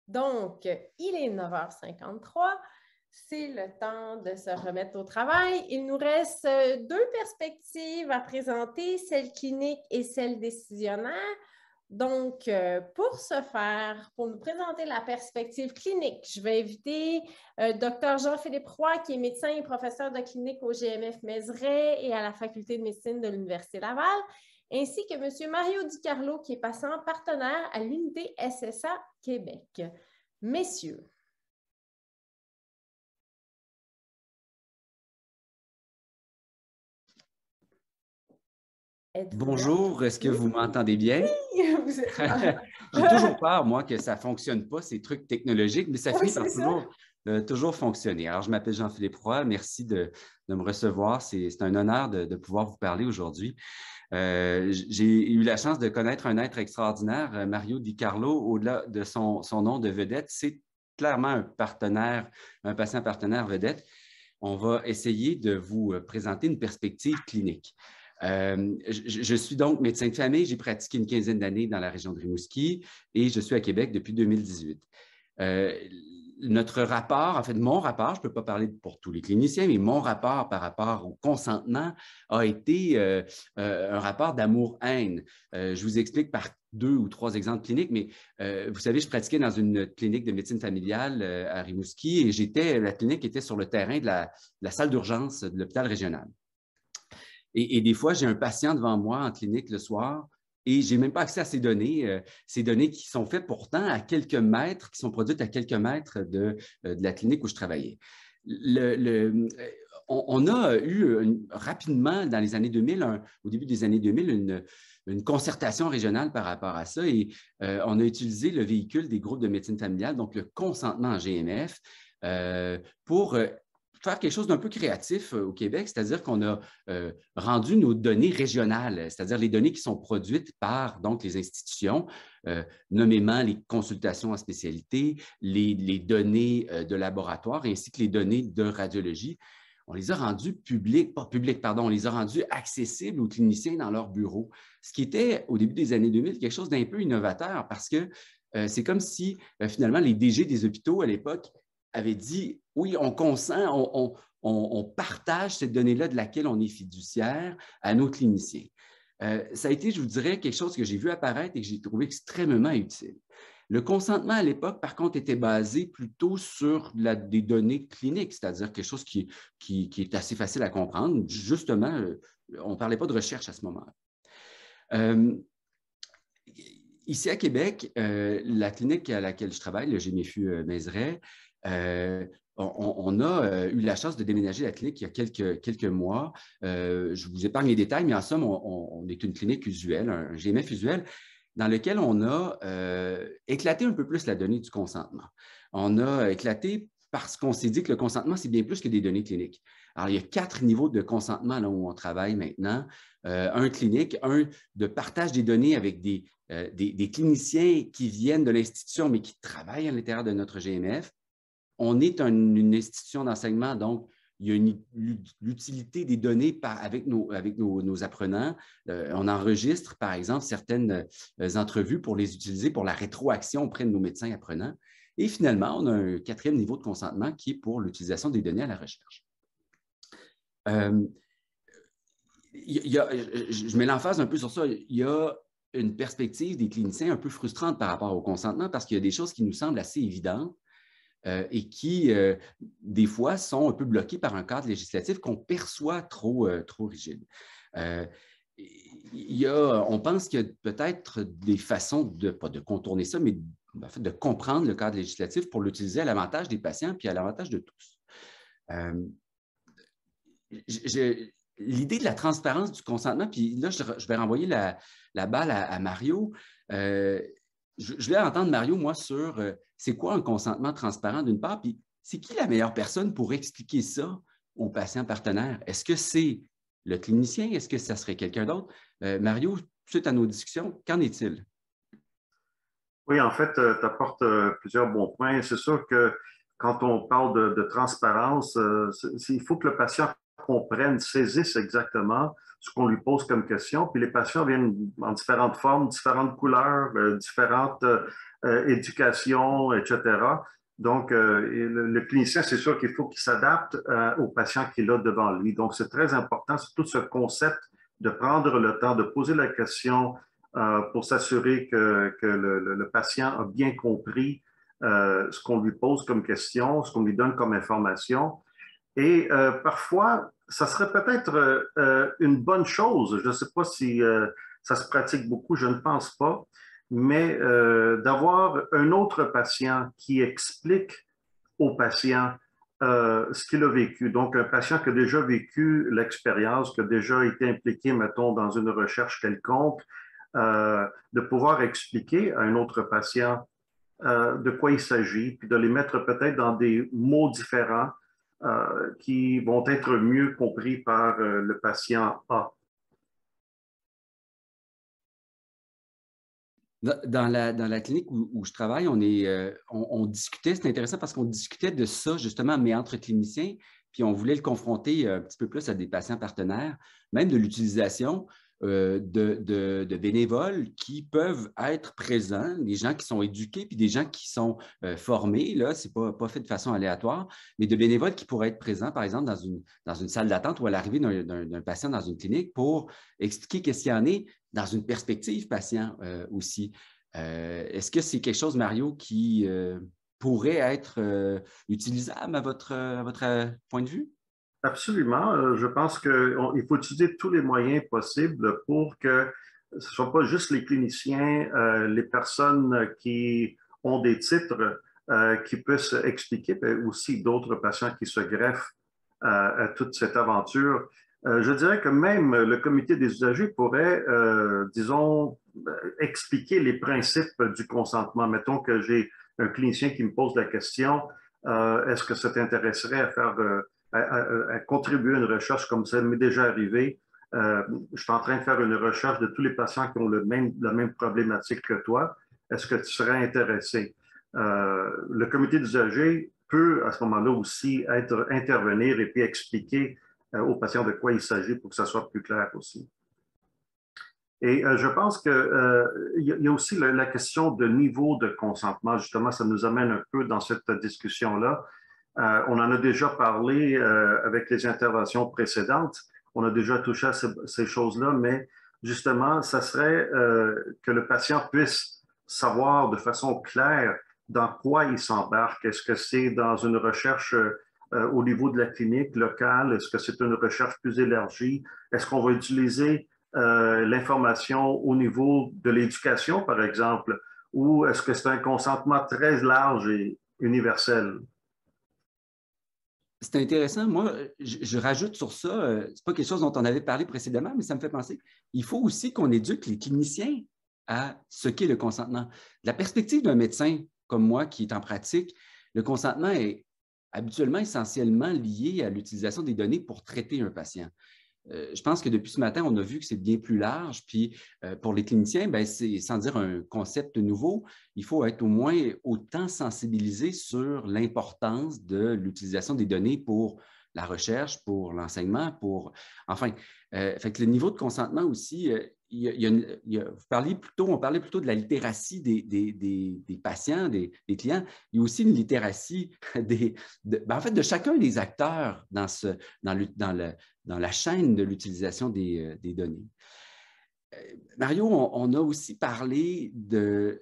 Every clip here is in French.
Donc, il est 9h53. C'est le temps de se remettre au travail. Il nous reste deux perspectives à présenter, celle clinique et celle décisionnaire. Donc, pour ce faire, pour nous présenter la perspective clinique, je vais inviter Dr Jean-Philippe Roy, qui est médecin et professeur de clinique au GMF Mézeray et à la Faculté de médecine de l'Université Laval, ainsi que M. Mario Di Carlo, qui est patient partenaire à l'unité SSA Québec. Messieurs. Bonjour, est-ce que vous m'entendez bien? Oui, vous êtes là. J'ai toujours peur, moi, que ça ne fonctionne pas, ces trucs technologiques, mais ça Oui, finit par c'est ça. toujours fonctionner. Alors, je m'appelle Jean-Philippe Roy. Merci de me recevoir. C'est un honneur de pouvoir vous parler aujourd'hui. J'ai eu la chance de connaître un être extraordinaire, Mario Di Carlo, au-delà de son nom de vedette. C'est clairement un partenaire, un patient partenaire vedette. On va essayer de vous présenter une perspective clinique. Je suis donc médecin de famille. J'ai pratiqué une quinzaine d'années dans la région de Rimouski et je suis à Québec depuis 2018. Notre rapport, en fait, mon rapport, je ne peux pas parler pour tous les cliniciens, mais mon rapport par rapport au consentement a été un rapport d'amour-haine. Je vous explique par deux ou trois exemples cliniques, mais vous savez, je pratiquais dans une clinique de médecine familiale à Rimouski et la clinique était sur le terrain de la salle d'urgence de l'hôpital régional. Et des fois, j'ai un patient devant moi en clinique le soir et je n'ai même pas accès à ces données qui sont faites pourtant à quelques mètres, qui sont produites à quelques mètres de la clinique où je travaillais. On a eu rapidement, dans les années 2000, au début des années 2000, une concertation régionale par rapport à ça et on a utilisé le véhicule des groupes de médecine familiale, donc le consentement en GMF, pour faire quelque chose d'un peu créatif au Québec, c'est-à-dire qu'on a rendu nos données régionales, c'est-à-dire les données qui sont produites par donc, les institutions, nommément les consultations en spécialité, les données de laboratoire ainsi que les données de radiologie. On les a rendus on les a rendus accessibles aux cliniciens dans leur bureau, ce qui était au début des années 2000 quelque chose d'un peu innovateur parce que c'est comme si finalement les DG des hôpitaux à l'époque avait dit, oui, on consent, on partage cette donnée-là de laquelle on est fiduciaire à nos cliniciens. Ça a été, je vous dirais, quelque chose que j'ai vu apparaître et que j'ai trouvé extrêmement utile. Le consentement à l'époque, par contre, était basé plutôt sur des données cliniques, c'est-à-dire quelque chose qui est assez facile à comprendre. Justement, on ne parlait pas de recherche à ce moment-là. Ici à Québec, la clinique à laquelle je travaille, le GMFU Mézeray, on a eu la chance de déménager la clinique il y a quelques mois. Je vous épargne les détails, mais en somme, on est une clinique usuelle, un GMF usuel, dans lequel on a éclaté un peu plus la donnée du consentement. On a éclaté parce qu'on s'est dit que le consentement, c'est bien plus que des données cliniques. Alors, il y a 4 niveaux de consentement là où on travaille maintenant. Un clinique, un de partage des données avec des cliniciens qui viennent de l'institution, mais qui travaillent à l'intérieur de notre GMF. On est une institution d'enseignement, donc il y a l'utilité des données avec nos apprenants. On enregistre, par exemple, certaines entrevues pour les utiliser pour la rétroaction auprès de nos médecins apprenants. Et finalement, on a un 4e niveau de consentement qui est pour l'utilisation des données à la recherche. Je mets l'emphase un peu sur ça. Il y a une perspective des cliniciens un peu frustrante par rapport au consentement parce qu'il y a des choses qui nous semblent assez évidentes et qui, des fois, sont un peu bloquées par un cadre législatif qu'on perçoit trop rigide. On pense qu'il y a peut-être des façons pas de contourner ça, mais en fait, de comprendre le cadre législatif pour l'utiliser à l'avantage des patients puis à l'avantage de tous. L'idée de la transparence du consentement, puis là, je vais renvoyer la balle à Mario. Je voulais entendre Mario, moi, sur c'est quoi un consentement transparent d'une part, puis c'est qui la meilleure personne pour expliquer ça aux patients partenaires? Est-ce que c'est le clinicien? Est-ce que ça serait quelqu'un d'autre? Mario, suite à nos discussions, qu'en est-il? Oui, en fait, tu apportes plusieurs bons points. C'est sûr que quand on parle de transparence, il faut que le patient comprenne, saisisse exactement ce qu'on lui pose comme question. Puis les patients viennent en différentes formes, différentes couleurs, différentes éducation, etc. Donc, le clinicien, c'est sûr qu'il faut qu'il s'adapte au patient qu'il a devant lui. Donc, c'est très important, c'est tout ce concept de prendre le temps de poser la question pour s'assurer que le patient a bien compris ce qu'on lui pose comme question, ce qu'on lui donne comme information. Et parfois, ça serait peut-être une bonne chose, je ne sais pas si ça se pratique beaucoup, je ne pense pas, mais d'avoir un autre patient qui explique au patient ce qu'il a vécu. Donc, un patient qui a déjà vécu l'expérience, qui a déjà été impliqué, mettons, dans une recherche quelconque, de pouvoir expliquer à un autre patient de quoi il s'agit, puis de les mettre peut-être dans des mots différents qui vont être mieux compris par le patient A. Dans la clinique où je travaille, on discutait, c'est intéressant parce qu'on discutait de ça justement, mais entre cliniciens, puis on voulait le confronter un petit peu plus à des patients partenaires, même de l'utilisation de bénévoles qui peuvent être présents, des gens qui sont éduqués, puis des gens qui sont formés, là, ce n'est pas fait de façon aléatoire, mais de bénévoles qui pourraient être présents, par exemple, dans une salle d'attente ou à l'arrivée d'un patient dans une clinique pour expliquer qu'est-ce qu'il y en est dans une perspective patient aussi. Est-ce que c'est quelque chose, Mario, qui pourrait être utilisable à votre point de vue? Absolument. Je pense qu'il faut utiliser tous les moyens possibles pour que ce ne soit pas juste les cliniciens, les personnes qui ont des titres qui puissent expliquer, mais aussi d'autres patients qui se greffent à toute cette aventure. Je dirais que même le comité des usagers pourrait, disons, expliquer les principes du consentement. Mettons que j'ai un clinicien qui me pose la question, est-ce que ça t'intéresserait à faire, à contribuer à une recherche comme ça m'est déjà arrivé? Je suis en train de faire une recherche de tous les patients qui ont la même problématique que toi. Est-ce que tu serais intéressé? Le comité d'usagers peut à ce moment-là aussi intervenir et puis expliquer aux patients de quoi il s'agit pour que ça soit plus clair aussi. Et je pense qu'il y a aussi la question de niveau de consentement. Justement, ça nous amène un peu dans cette discussion-là. On en a déjà parlé avec les interventions précédentes. On a déjà touché à ces choses-là, mais justement, ça serait que le patient puisse savoir de façon claire dans quoi il s'embarque. Est-ce que c'est dans une recherche au niveau de la clinique locale? Est-ce que c'est une recherche plus élargie? Est-ce qu'on va utiliser l'information au niveau de l'éducation, par exemple? Ou est-ce que c'est un consentement très large et universel? C'est intéressant. Moi, je rajoute sur ça, ce n'est pas quelque chose dont on avait parlé précédemment, mais ça me fait penser, il faut aussi qu'on éduque les cliniciens à ce qu'est le consentement. De la perspective d'un médecin comme moi qui est en pratique, le consentement est habituellement essentiellement lié à l'utilisation des données pour traiter un patient. Je pense que depuis ce matin, on a vu que c'est bien plus large. Puis pour les cliniciens, ben, c'est sans dire un concept nouveau, il faut être au moins autant sensibilisé sur l'importance de l'utilisation des données pour la recherche, pour l'enseignement, pour... Enfin, fait que le niveau de consentement aussi, on parlait plutôt de la littératie des patients, des clients. Il y a aussi une littératie en fait, de chacun des acteurs dans la chaîne de l'utilisation des données. Mario, on a aussi parlé de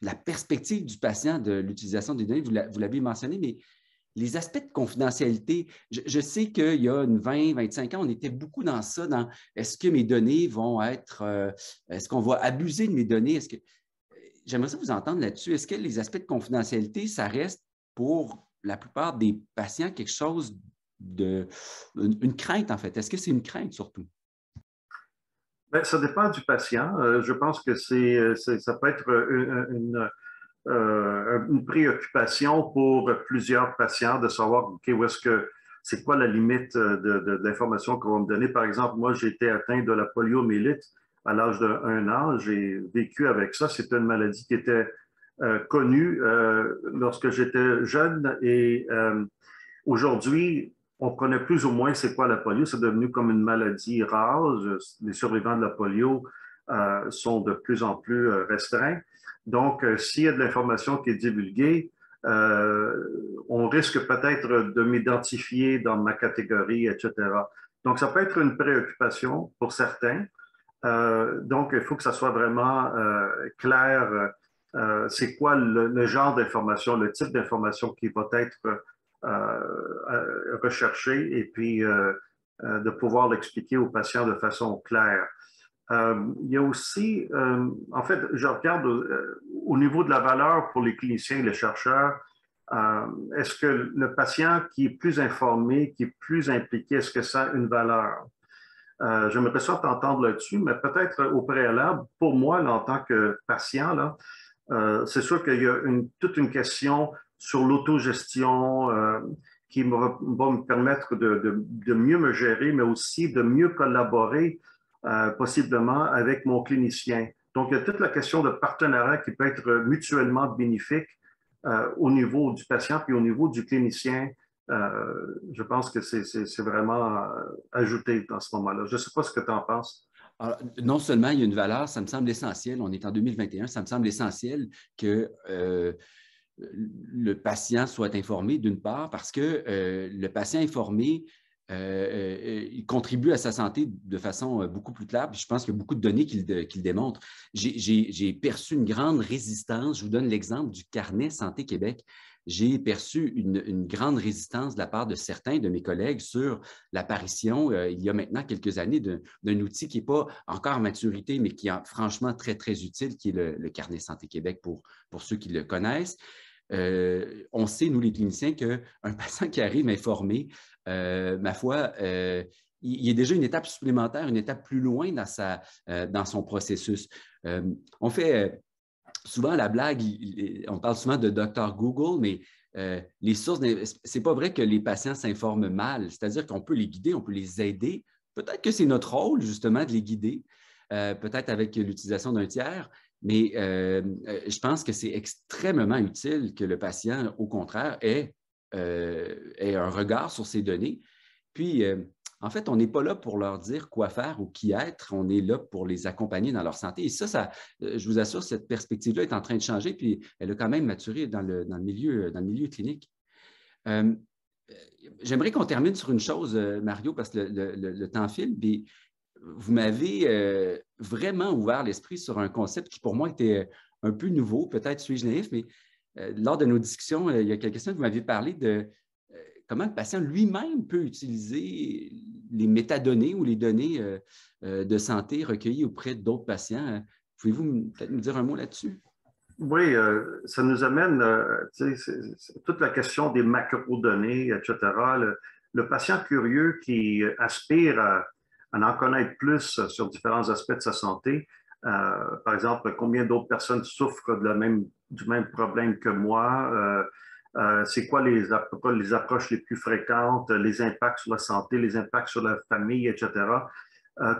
la perspective du patient de l'utilisation des données. Vous l'avez mentionné, mais les aspects de confidentialité, je sais qu'il y a 20-25 ans, on était beaucoup dans ça, dans est-ce que mes données vont être, est-ce qu'on va abuser de mes données? J'aimerais ça vous entendre là-dessus. Est-ce que les aspects de confidentialité, ça reste pour la plupart des patients quelque chose une crainte en fait? Est-ce que c'est une crainte surtout? Bien, ça dépend du patient. Je pense que ça peut être une préoccupation pour plusieurs patients de savoir, OK, c'est quoi la limite de l'information qu'on va me donner. Par exemple, moi, j'ai été atteint de la poliomyélite à l'âge d'1 an. J'ai vécu avec ça. C'était une maladie qui était connue lorsque j'étais jeune et aujourd'hui, on connaît plus ou moins c'est quoi la polio. C'est devenu comme une maladie rare. Les survivants de la polio sont de plus en plus restreints. Donc, s'il y a de l'information qui est divulguée, on risque peut-être de m'identifier dans ma catégorie, etc. Donc, ça peut être une préoccupation pour certains. Donc, il faut que ça soit vraiment clair. C'est quoi le genre d'information, le type d'information qui va être recherché et puis de pouvoir l'expliquer aux patients de façon claire. Il y a aussi, en fait, je regarde au niveau de la valeur pour les cliniciens et les chercheurs, est-ce que le patient qui est plus informé, qui est plus impliqué, est-ce que ça a une valeur? J'aimerais ça t'entendre là-dessus, mais peut-être au préalable, pour moi, là, en tant que patient, là, c'est sûr qu'il y a toute une question sur l'autogestion qui va me permettre de mieux me gérer, mais aussi de mieux collaborer possiblement avec mon clinicien. Donc, il y a toute la question de partenariat qui peut être mutuellement bénéfique au niveau du patient puis au niveau du clinicien. Je pense que c'est vraiment ajouté dans ce moment-là. Je ne sais pas ce que tu en penses. Alors, non seulement il y a une valeur, ça me semble essentiel, on est en 2021, ça me semble essentiel que le patient soit informé, d'une part, parce que le patient informé, il contribue à sa santé de façon beaucoup plus claire. Puis je pense qu'il y a beaucoup de données qui le démontrent. J'ai perçu une grande résistance. Je vous donne l'exemple du carnet Santé Québec. J'ai perçu une grande résistance de la part de certains de mes collègues sur l'apparition, il y a maintenant quelques années, d'un outil qui n'est pas encore à maturité, mais qui est franchement très, très utile, qui est le carnet Santé Québec pour ceux qui le connaissent. On sait, nous les cliniciens, qu'un patient qui arrive informé, ma foi, il y a déjà une étape supplémentaire, une étape plus loin dans son processus. On fait souvent la blague, on parle souvent de Dr Google, mais les sources, c'est pas vrai que les patients s'informent mal, c'est-à-dire qu'on peut les guider, on peut les aider. Peut-être que c'est notre rôle, justement, de les guider, peut-être avec l'utilisation d'un tiers, mais je pense que c'est extrêmement utile que le patient, au contraire, ait un regard sur ces données. Puis, en fait, on n'est pas là pour leur dire quoi faire ou qui être, on est là pour les accompagner dans leur santé. Et ça, je vous assure, cette perspective-là est en train de changer, puis elle a quand même maturé dans le milieu clinique. J'aimerais qu'on termine sur une chose, Mario, parce que le temps file, puis vous m'avez vraiment ouvert l'esprit sur un concept qui, pour moi, était un peu nouveau, peut-être suis-je naïf, mais lors de nos discussions, il y a quelques semaines, vous m'aviez parlé de comment le patient lui-même peut utiliser les métadonnées ou les données de santé recueillies auprès d'autres patients. Pouvez-vous peut-être nous dire un mot là-dessus? Oui, ça nous amène, toute la question des macrodonnées, etc. Le patient curieux qui aspire à en connaître plus sur différents aspects de sa santé, par exemple, combien d'autres personnes souffrent du même problème que moi, c'est quoi les approches les plus fréquentes, les impacts sur la santé, les impacts sur la famille, etc.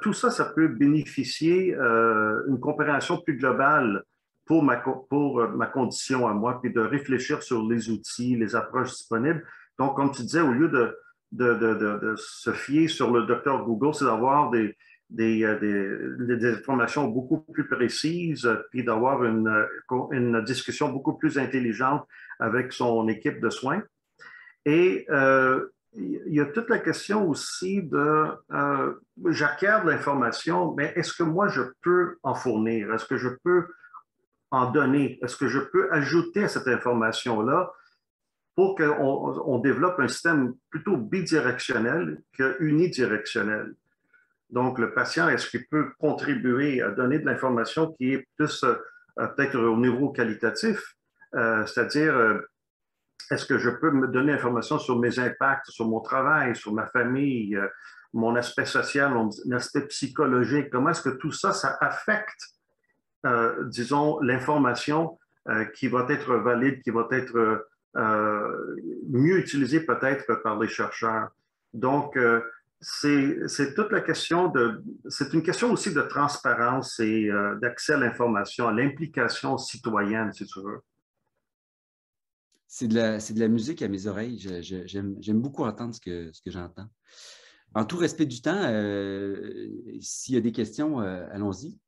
Tout ça, ça peut bénéficier une compréhension plus globale pour ma condition à moi, puis de réfléchir sur les outils, les approches disponibles. Donc, comme tu disais, au lieu de se fier sur le docteur Google, c'est d'avoir des informations beaucoup plus précises, puis d'avoir une discussion beaucoup plus intelligente avec son équipe de soins. Et il y a toute la question aussi j'acquiers de l'information, mais est-ce que moi je peux en fournir? Est-ce que je peux en donner? Est-ce que je peux ajouter à cette information-là pour qu'on développe un système plutôt bidirectionnel que unidirectionnel? Donc, le patient, est-ce qu'il peut contribuer à donner de l'information qui est plus peut-être au niveau qualitatif, c'est-à-dire est-ce que je peux me donner l'information sur mes impacts, sur mon travail, sur ma famille, mon aspect social, mon aspect psychologique? Comment est-ce que tout ça, ça affecte, disons, l'information qui va être valide, qui va être mieux utilisée peut-être par les chercheurs? Donc, c'est toute la question c'est une question aussi de transparence et d'accès à l'information, à l'implication citoyenne, si tu veux. C'est de la musique à mes oreilles. J'aime beaucoup entendre ce que j'entends. En tout respect du temps, s'il y a des questions, allons-y.